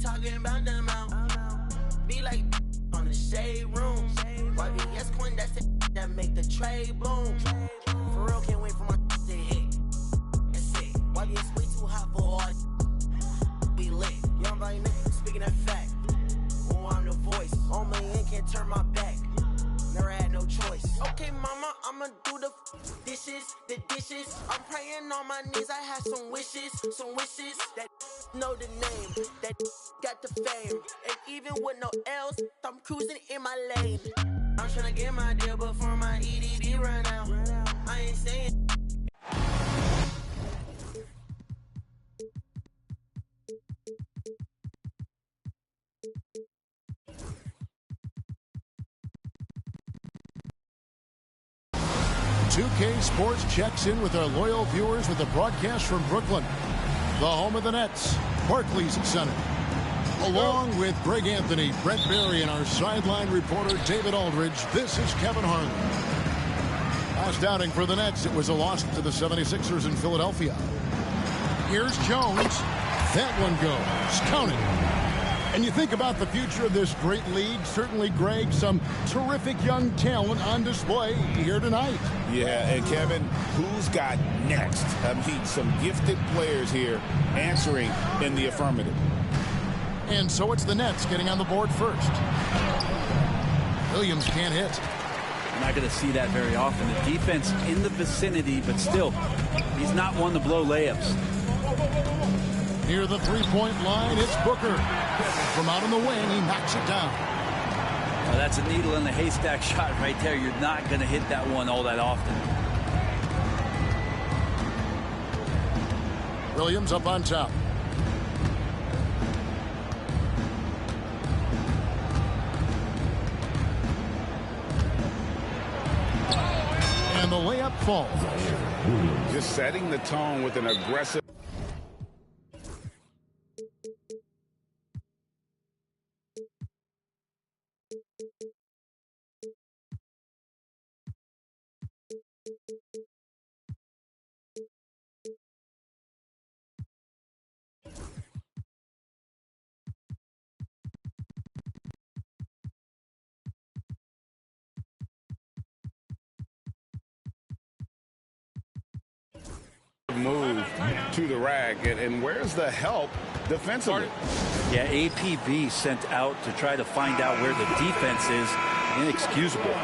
talking about the amount. Be like on the shade room. YBS coin, that's it that make the trade boom. For real, can't wait for my to hit. That's it. YBS way too hot for all. Be lit. Young volume nigga, speaking that fact. Oh, I'm the voice. On my end, can't turn my back. Never had no choice. Okay, mama, I'ma do the dishes. I'm praying on my knees. I have some wishes that know the name, that got the fame. And even with no L's, I'm cruising in my lane. I'm trying to get my deal before my EDD run out. I ain't saying. "2K Sports" checks in with our loyal viewers with a broadcast from Brooklyn, the home of the Nets, Barclays Center. Along with Greg Anthony, Brett Barry, and our sideline reporter David Aldridge, this is Kevin Harlan. Last outing for the Nets, it was a loss to the 76ers in Philadelphia. Here's Jones. That one goes. Count it. And you think about the future of this great league, certainly, Greg, some terrific young talent on display here tonight. Yeah, and Kevin, who's got next? I mean, some gifted players here answering in the affirmative. And so it's the Nets getting on the board first. Williams can't hit. You're not going to see that very often. The defense in the vicinity, but still, he's not one to blow layups. Near the three-point line, it's Booker. From out on the wing, he knocks it down. Well, that's a needle in the haystack shot right there. You're not going to hit that one all that often. Williams up on top. And the layup falls. Just setting the tone with an aggressive. Move to the rack, and where's the help defensively? Yeah, APB sent out to try to find out where the defense is. Inexcusable.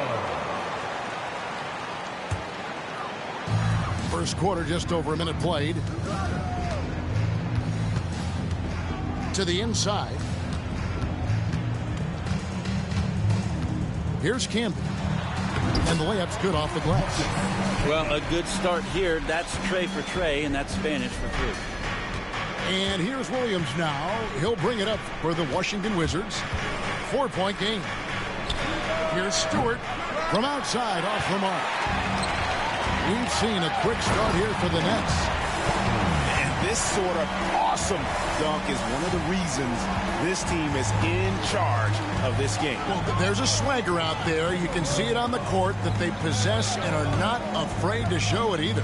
First quarter, just over a minute played. To the inside. Here's Camden. And the layup's good off the glass. Well, a good start here. That's Trey for Trey, and that's Spanish for three. And here's Williams now. He'll bring it up for the Washington Wizards. 4-point game. Here's Stewart from outside off the mark. We've seen a quick start here for the Nets. And this sort of awesome dunk is one of the reasons this team is in charge of this game. Well, there's a swagger out there. You can see it on the court that they possess and are not afraid to show it either.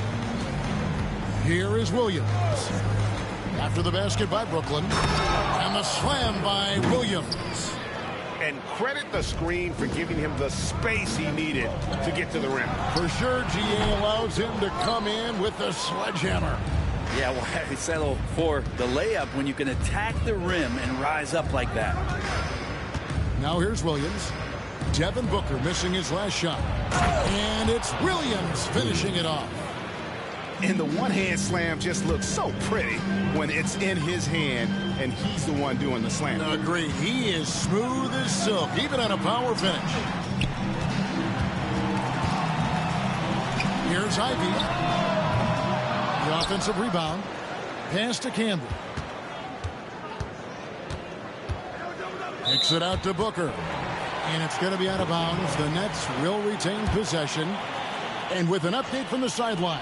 Here is Williams. After the basket by Brooklyn. And the slam by Williams. And credit the screen for giving him the space he needed to get to the rim. For sure, GA allows him to come in with the sledgehammer. Yeah, why settle for the layup when you can attack the rim and rise up like that? Now here's Williams. Devin Booker missing his last shot. And it's Williams finishing it off. And the one-hand slam just looks so pretty when it's in his hand and he's the one doing the slam. Agreed. He is smooth as silk, even on a power finish. Here's Ivy. The offensive rebound. Pass to Campbell. Kicks it out to Booker. And it's going to be out of bounds. The Nets will retain possession. And with an update from the sideline,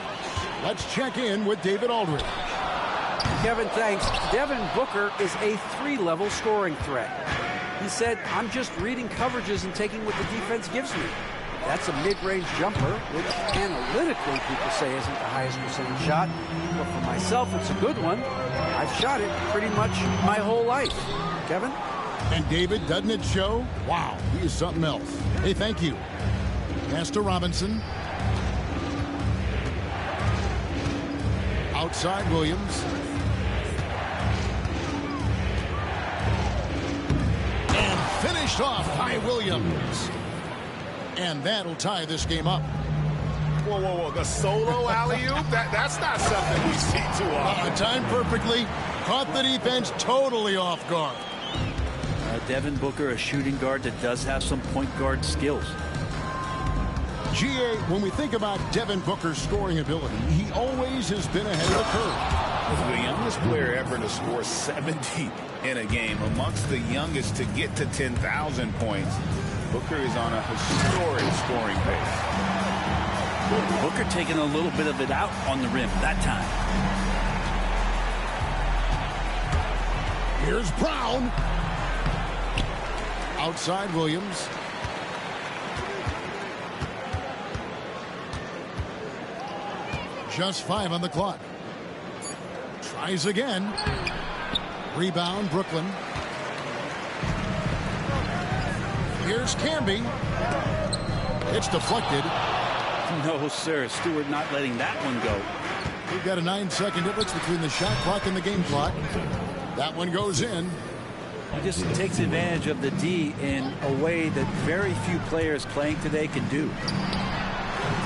let's check in with David Aldridge. Kevin, thanks. Devin Booker is a three-level scoring threat. He said, I'm just reading coverages and taking what the defense gives me. That's a mid-range jumper, which analytically people say isn't the highest percentage shot. But for myself, it's a good one. I've shot it pretty much my whole life. Kevin? And David, doesn't it show? Wow, he is something else. Hey, thank you. Pass to Robinson. Outside Williams. And finished off by Williams. And that'll tie this game up. Whoa, whoa, whoa. The solo alley-oop? That's not something we see too often. Timed perfectly. Caught the defense totally off guard. Devin Booker, a shooting guard that does have some point guard skills. GA, when we think about Devin Booker's scoring ability, he always has been ahead of the curve. The youngest player ever to score 70 in a game, amongst the youngest to get to 10,000 points. Booker is on a historic scoring pace. Booker taking a little bit of it out on the rim that time. Here's Brown. Outside Williams. Just 5 on the clock. Tries again. Rebound, Brooklyn. Here's Camby. It's deflected. No, sir. Stewart not letting that one go. We've got a 9-second difference between the shot clock and the game clock. That one goes in. He just takes advantage of the D in a way that very few players playing today can do.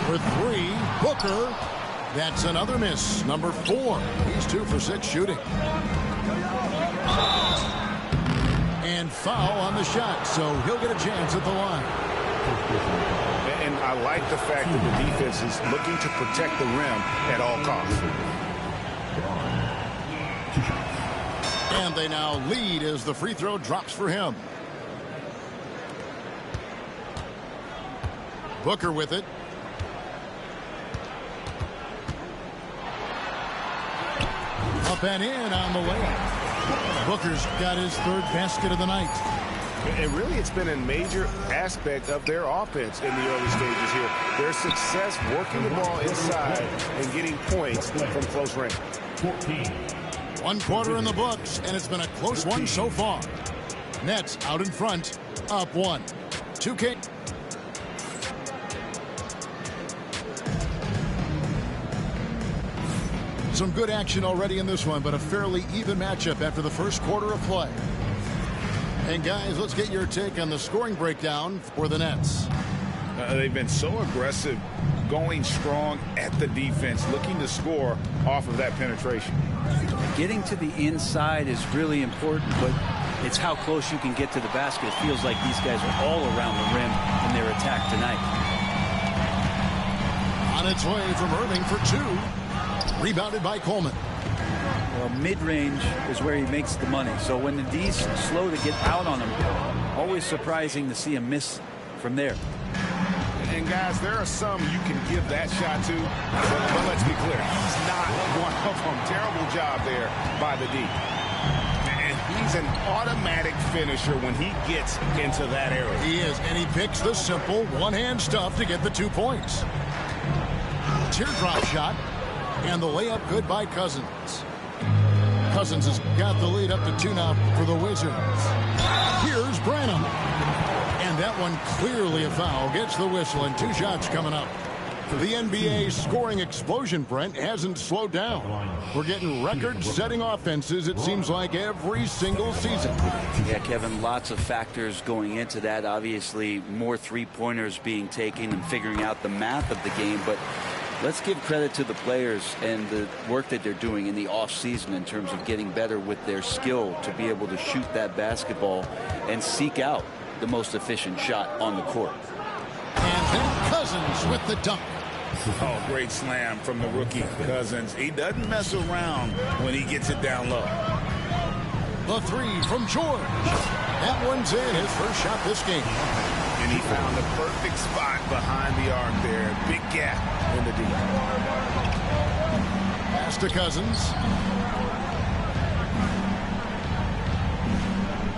For 3, Booker. That's another miss. Number 4. He's 2 for 6 shooting. And foul on the shot, so he'll get a chance at the line. And I like the fact that the defense is looking to protect the rim at all costs. And they now lead as the free throw drops for him. Booker with it. Up and in on the layup. Booker's got his 3rd basket of the night. And really, it's been a major aspect of their offense in the early stages here. Their success working the ball inside and getting points from close range. 1 quarter in the books, and it's been a close one so far. Nets out in front, up 1. 2 kick. Some good action already in this one, but a fairly even matchup after the first quarter of play. And guys, let's get your take on the scoring breakdown for the Nets. They've been so aggressive, going strong at the defense, looking to score off of that penetration. Getting to the inside is really important, but it's how close you can get to the basket. It feels like these guys are all around the rim in their attack tonight. On its way from Irving for 2. Rebounded by Coleman. Well, mid-range is where he makes the money. So when the D's slow to get out on him, always surprising to see him miss from there. And guys, there are some you can give that shot to, but let's be clear, he's not one of them. Terrible job there by the D. And he's an automatic finisher when he gets into that area. He is, and he picks the simple one-hand stuff to get the 2 points. Teardrop shot, and the layup good by Cousins. Cousins has got the lead up to 2 now for the Wizards. Here's Branham. And that one clearly a foul. Gets the whistle, and 2 shots coming up. The NBA scoring explosion, Brent, hasn't slowed down. We're getting record-setting offenses, it seems like, every single season. Yeah, Kevin, lots of factors going into that. Obviously, more three-pointers being taken and figuring out the math of the game. But let's give credit to the players and the work that they're doing in the off-season in terms of getting better with their skill to be able to shoot that basketball and seek out the most efficient shot on the court. And then Cousins with the dunk. Oh, great slam from the rookie Cousins. He doesn't mess around when he gets it down low. The 3 from George. That one's in, his first shot this game. And he found the perfect spot behind the arc there. Big gap in the D. Pass to Cousins.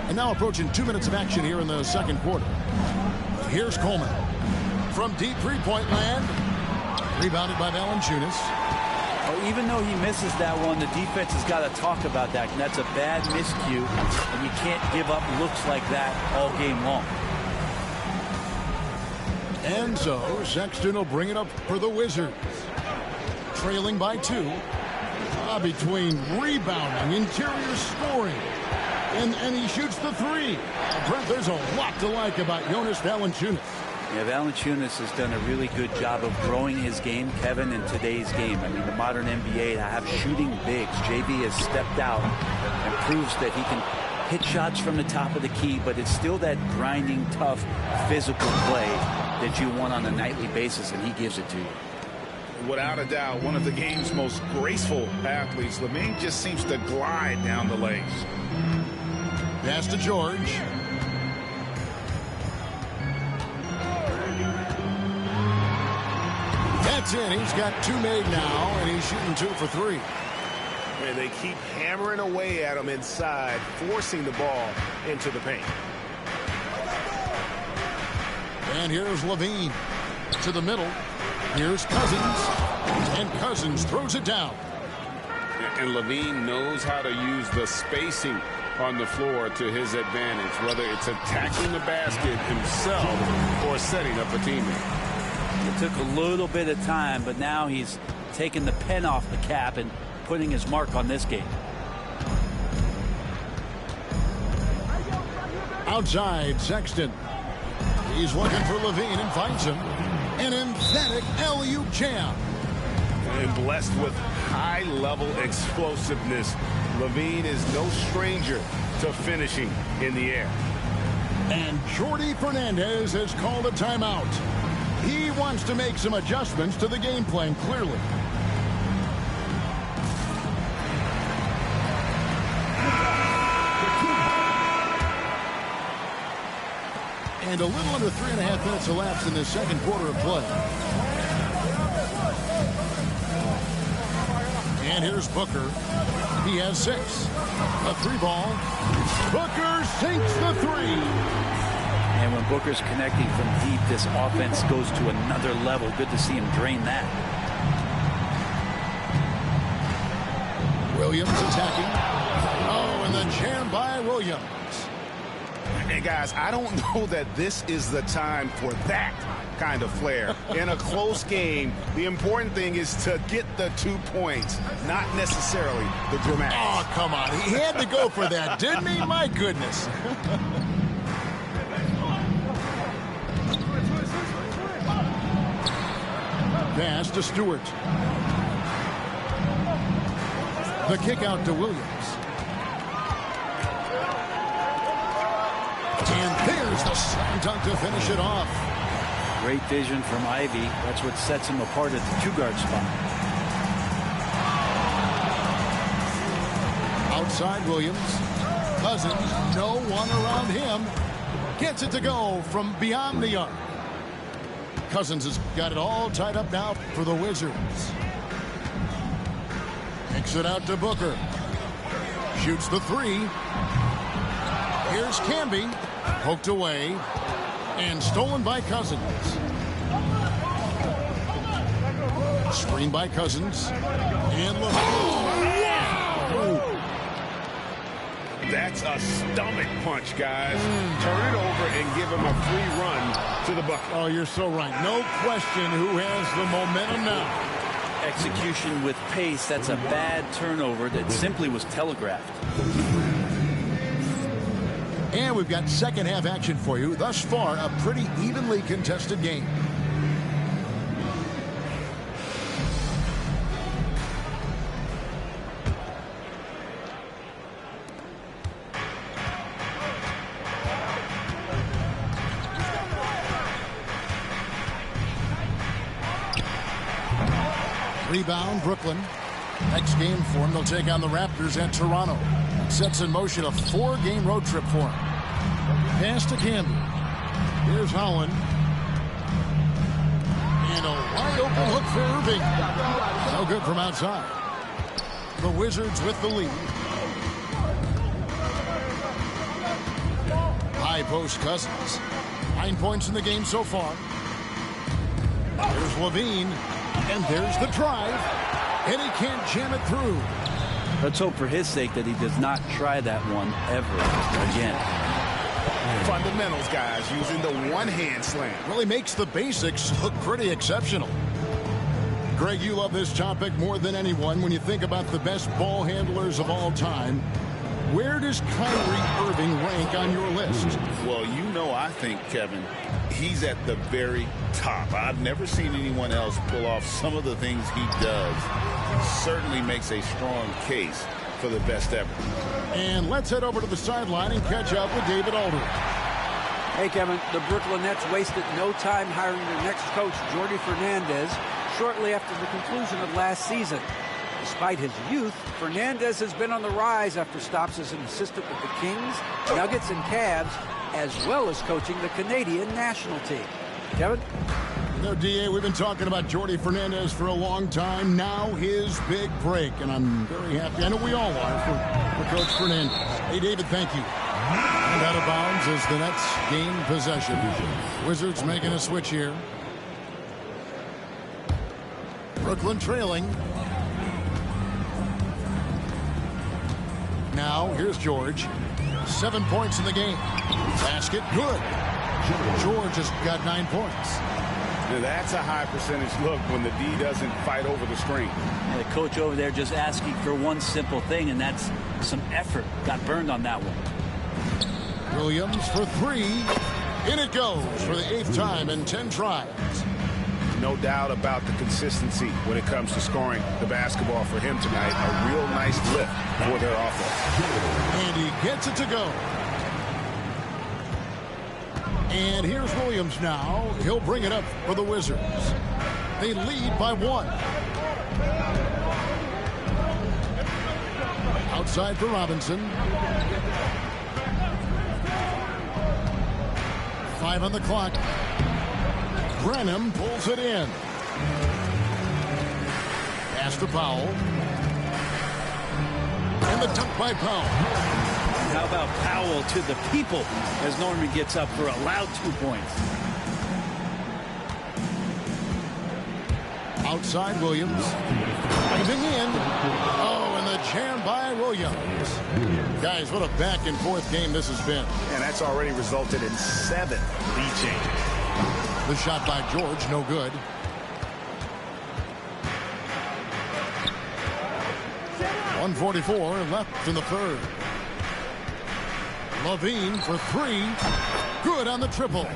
And now approaching 2 minutes of action here in the second quarter. Here's Coleman. From deep three-point land. Rebounded by Valanciunas. Oh, even though he misses that one, the defense has got to talk about that. And that's a bad miscue, and you can't give up looks like that all game long. And so Sexton will bring it up for the Wizards. Trailing by 2. Between rebounding, interior scoring, and he shoots the 3. Brent, there's a lot to like about Jonas Valanciunas. Yeah, Valanciunas has done a really good job of growing his game, Kevin, in today's game. I mean, the modern NBA to have shooting bigs. JV has stepped out and proves that he can hit shots from the top of the key, but it's still that grinding, tough, physical play that you want on a nightly basis, and he gives it to you. Without a doubt, one of the game's most graceful athletes. LaVine just seems to glide down the lanes. Pass to George. That's in. He's got 2 made now, and he's shooting 2 for 3. And they keep hammering away at him inside, forcing the ball into the paint. And here's LaVine to the middle. Here's Cousins, and Cousins throws it down. And LaVine knows how to use the spacing on the floor to his advantage, whether it's attacking the basket himself or setting up a teammate. It took a little bit of time, but now he's taking the pen off the cap and putting his mark on this game. Outside, Sexton. He's looking for LaVine and finds him. An emphatic alley-oop jam. And blessed with high-level explosiveness, LaVine is no stranger to finishing in the air. And Jordi Fernandez has called a timeout. He wants to make some adjustments to the game plan, clearly. And a little under 3.5 minutes elapsed in the second quarter of play. And here's Booker. He has 6. A 3 ball. Booker sinks the 3. And when Booker's connecting from deep, this offense goes to another level. Good to see him drain that. Williams attacking. Oh, and the jam by Williams. And guys, I don't know that this is the time for that kind of flair. In a close game, the important thing is to get the 2 points, not necessarily the dramatics. Oh, come on. He had to go for that, didn't he? My goodness. Pass to Stewart. The kick out to Williams. And there's the slam dunk to finish it off. Great vision from Ivy. That's what sets him apart at the 2-guard spot. Outside Williams. Cousins, no one around him. Gets it to go from beyond the arc. Cousins has got it all tied up now for the Wizards. Kicks it out to Booker. Shoots the 3. Here's Camby. Poked away. And stolen by Cousins. Screen by Cousins. And look. Wow! That's a stomach punch, guys. Turn it over and give him a free run to the bucket. Oh, you're so right. No question who has the momentum now. Execution with pace. That's a bad turnover that simply was telegraphed. And we've got second half action for you. Thus far, a pretty evenly contested game. Rebound, Brooklyn. Next game for them, they'll take on the Raptors at Toronto. Sets in motion a 4-game road trip for him. Pass to Camby. Here's Holland. And a wide open hook for Irving. No good from outside. The Wizards with the lead. High post Cousins. 9 points in the game so far. There's LaVine. And there's the drive. And he can't jam it through. Let's hope for his sake that he does not try that one ever again. Fundamentals, guys, using the one-hand slam. Really makes the basics look pretty exceptional. Greg, you love this topic more than anyone. When you think about the best ball handlers of all time, where does Kyrie Irving rank on your list? Well, you know, I think, Kevin, he's at the very top. I've never seen anyone else pull off some of the things he does. Certainly makes a strong case for the best ever. And let's head over to the sideline and catch up with David Aldridge. Hey, Kevin, the Brooklyn Nets wasted no time hiring their next coach, Jordi Fernandez, shortly after the conclusion of last season. Despite his youth, Fernandez has been on the rise after stops as an assistant with the Kings, Nuggets, and Cavs, as well as coaching the Canadian national team. Kevin? You know, DA, we've been talking about Jordi Fernandez for a long time. Now his big break, and I'm very happy. I know we all are for Coach Fernandez. Hey, David, thank you. And out of bounds as the Nets gain possession. Wizards making a switch here. Brooklyn trailing. Now, here's George. 7 points in the game. Basket, good. George has got 9 points. Now, that's a high percentage look when the D doesn't fight over the screen. And the coach over there just asking for one simple thing, and that's some effort. Got burned on that one. Williams for 3. In it goes for the 8th time in 10 tries. No doubt about the consistency when it comes to scoring the basketball for him tonight. A real nice lift for their offense. And he gets it to go. And here's Williams now. He'll bring it up for the Wizards. They lead by 1. Outside for Robinson. 5 on the clock. Brenham pulls it in. Pass to Powell. And the dunk by Powell. How about Powell to the people as Norman gets up for a loud 2 points. Outside Williams. Driving in. Oh, and the jam by Williams. Guys, what a back and forth game this has been. And that's already resulted in 7 lead changes. The shot by George, no good. .144 left in the third. Levine for 3. Good on the triple.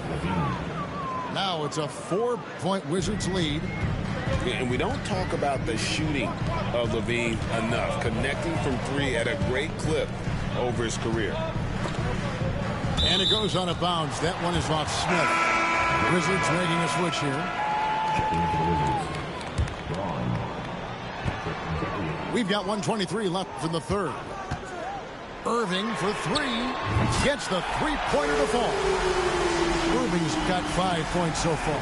Now it's a 4-point Wizards lead. And we don't talk about the shooting of Levine enough. Connecting from 3 at a great clip over his career. And it goes on a bounce. That one is off Smith. Wizards making a switch here. We've got 1:23 left in the third. Irving for 3. Gets the three-pointer to fall. Irving's got 5 points so far.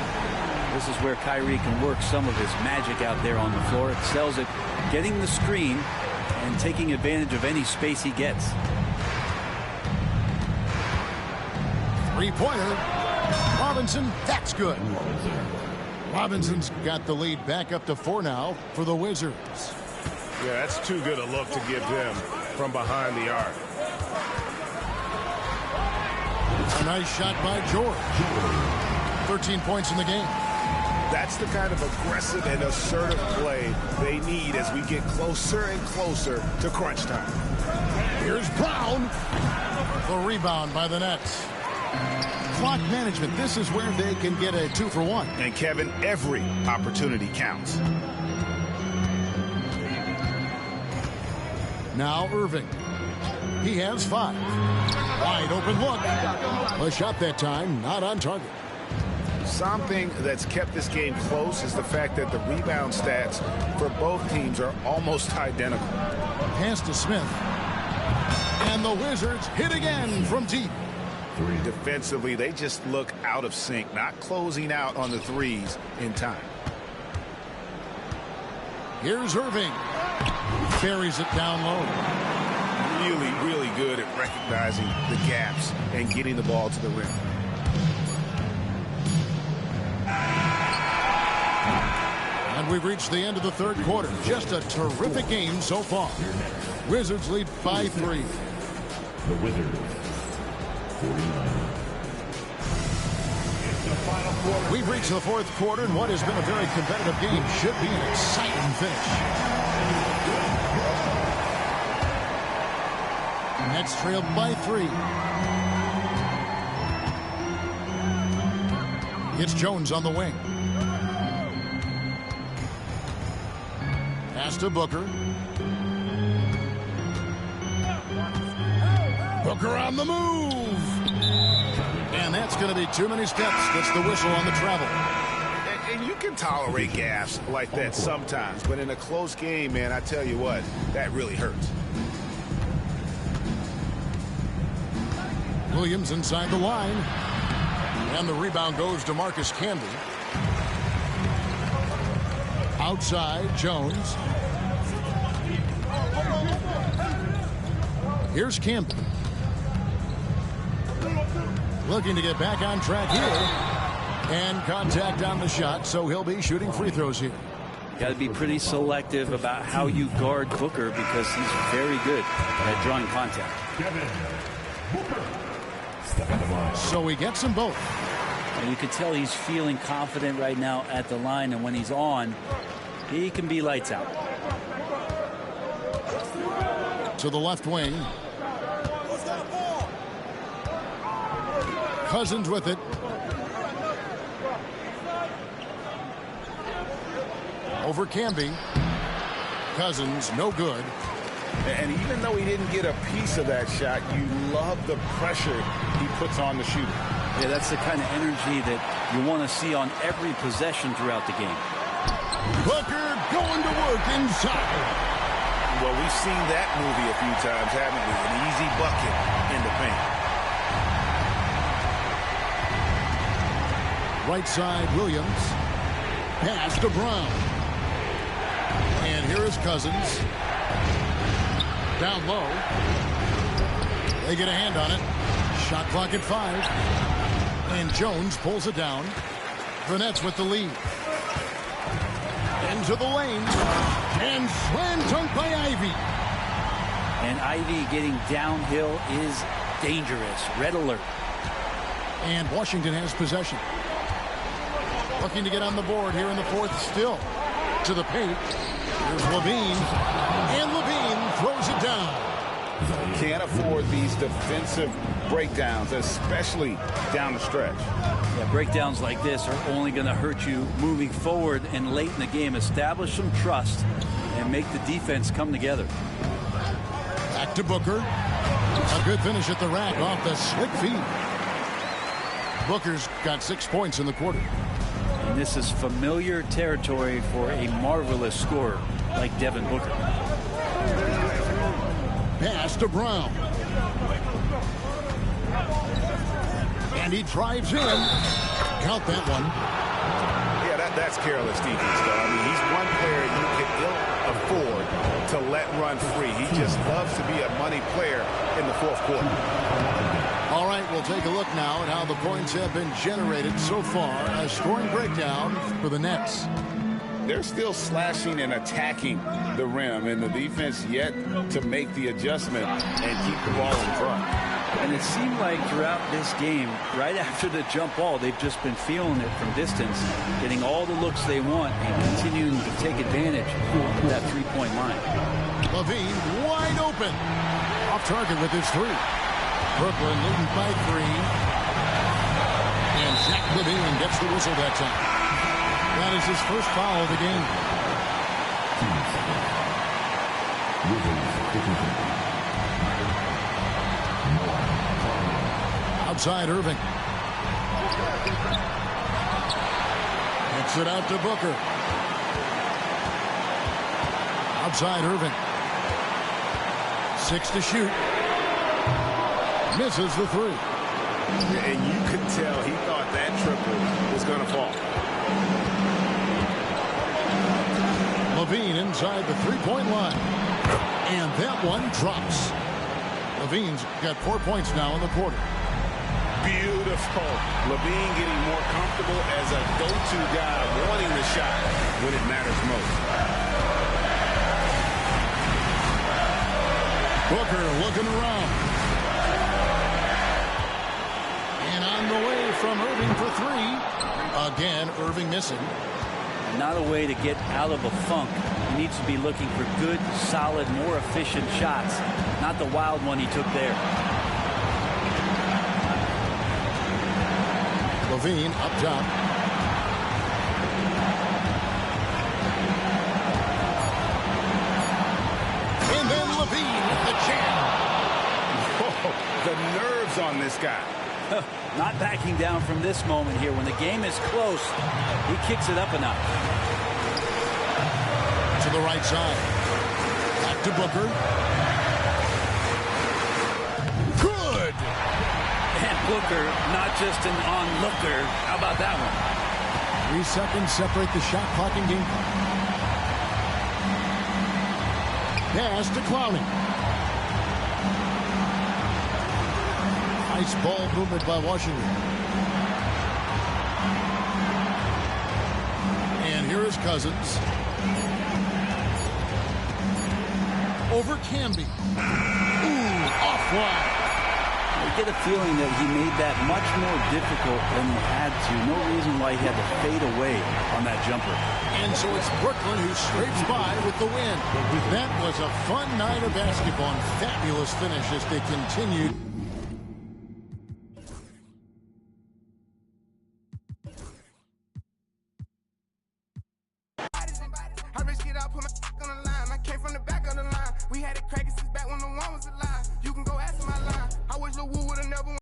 This is where Kyrie can work some of his magic out there on the floor. Excels at getting the screen and taking advantage of any space he gets. Three-pointer. Robinson, that's good. Robinson's got the lead back up to 4 now for the Wizards. Yeah, that's too good a look to give them from behind the arc. A nice shot by George. 13 points in the game. That's the kind of aggressive and assertive play they need as we get closer and closer to crunch time. Here's Brown. The rebound by the Nets. Clock management. This is where they can get a 2-for-1. And Kevin, every opportunity counts. Now Irving. He has 5. Wide open look. A shot that time, not on target. Something that's kept this game close is the fact that the rebound stats for both teams are almost identical. Pass to Smith. And the Wizards hit again from deep. Defensively, they just look out of sync, not closing out on the threes in time. Here's Irving. Buries it down low. Really good at recognizing the gaps and getting the ball to the rim. And we've reached the end of the third quarter. Just a terrific game so far. Wizards lead by 3. The Wizards, 49. We've reached the fourth quarter, and what has been a very competitive game should be an exciting finish. Nets trailed by 3. It's Jones on the wing. Pass to Booker. Booker on the move. And that's going to be too many steps. Gets the whistle on the travel. And you can tolerate gaffes like that sometimes, but in a close game, man, I tell you what, that really hurts. Williams inside the line. And the rebound goes to Marcus Camby. Outside, Jones. Here's Camby. Looking to get back on track here. And contact on the shot, so he'll be shooting free throws here. Got to be pretty selective about how you guard Booker because he's very good at drawing contact. So he gets them both. And you can tell he's feeling confident right now at the line, and when he's on, he can be lights out. To the left wing. Cousins with it. Over Camby. Cousins, no good. And even though he didn't get a piece of that shot, you love the pressure he puts on the shooter. Yeah, that's the kind of energy that you want to see on every possession throughout the game. Booker going to work inside. Well, we've seen that movie a few times, haven't we? An easy bucket in the paint. Right side, Williams. Pass to Brown. And here is Cousins. Down low. They get a hand on it. Shot clock at 5. And Jones pulls it down. The Nets with the lead. Into the lane. And slam dunk by Ivy. And Ivy getting downhill is dangerous. Red alert. And Washington has possession. Looking to get on the board here in the fourth still. To the paint. Here's Levine. And Levine throws it down. Can't afford these defensive breakdowns, especially down the stretch. Yeah, breakdowns like this are only going to hurt you moving forward and late in the game. Establish some trust and make the defense come together. Back to Booker. A good finish at the rack off the slick feed. Booker's got 6 points in the quarter. And this is familiar territory for a marvelous scorer like Devin Booker. Pass to Brown. And he drives in. Count that one. Yeah, that's careless defense, though. I mean, he's one player you can ill afford to let run free. He just loves to be a money player in the fourth quarter. All right, we'll take a look now at how the points have been generated so far. A scoring breakdown for the Nets. They're still slashing and attacking the rim, and the defense yet to make the adjustment and keep the ball in front. And it seemed like throughout this game, right after the jump ball, they've just been feeling it from distance, getting all the looks they want and continuing to take advantage of that three-point line. Levine wide open. Off target with his 3. Brooklyn leading by 3. And Zach Levine gets the whistle that time. That is his first foul of the game. Outside Irving. Gets it out to Booker. Outside Irving. 6 to shoot. Misses the 3. And you could tell he thought that triple was going to fall. Levine inside the three-point line. And that one drops. Levine's got 4 points now in the quarter. Beautiful. Levine getting more comfortable as a go-to guy, wanting the shot when it matters most. Booker looking around. And on the way from Irving for three. Again, Irving missing. Not a way to get out of a funk. He needs to be looking for good, solid, more efficient shots. Not the wild one he took there. Levine up top. And then Levine with the jam. Oh, the nerves on this guy. Not backing down from this moment here. When the game is close, he kicks it up a notch. To the right side. Back to Booker. Good. And Booker, not just an onlooker. How about that one? 3 seconds separate the shot clock and game clock. Pass to Clowney. Nice ball movement by Washington. And here is Cousins. Over Camby. Ooh, offline. I get a feeling that he made that much more difficult than he had to. No reason why he had to fade away on that jumper. And so it's Brooklyn who scrapes by with the win. That was a fun night of basketball and fabulous finish as they continued. I risk it all, put my on the line. I came from the back of the line. We had it cracking since back when the one was alive. You can go ask my line. I wish Lil Wu would have never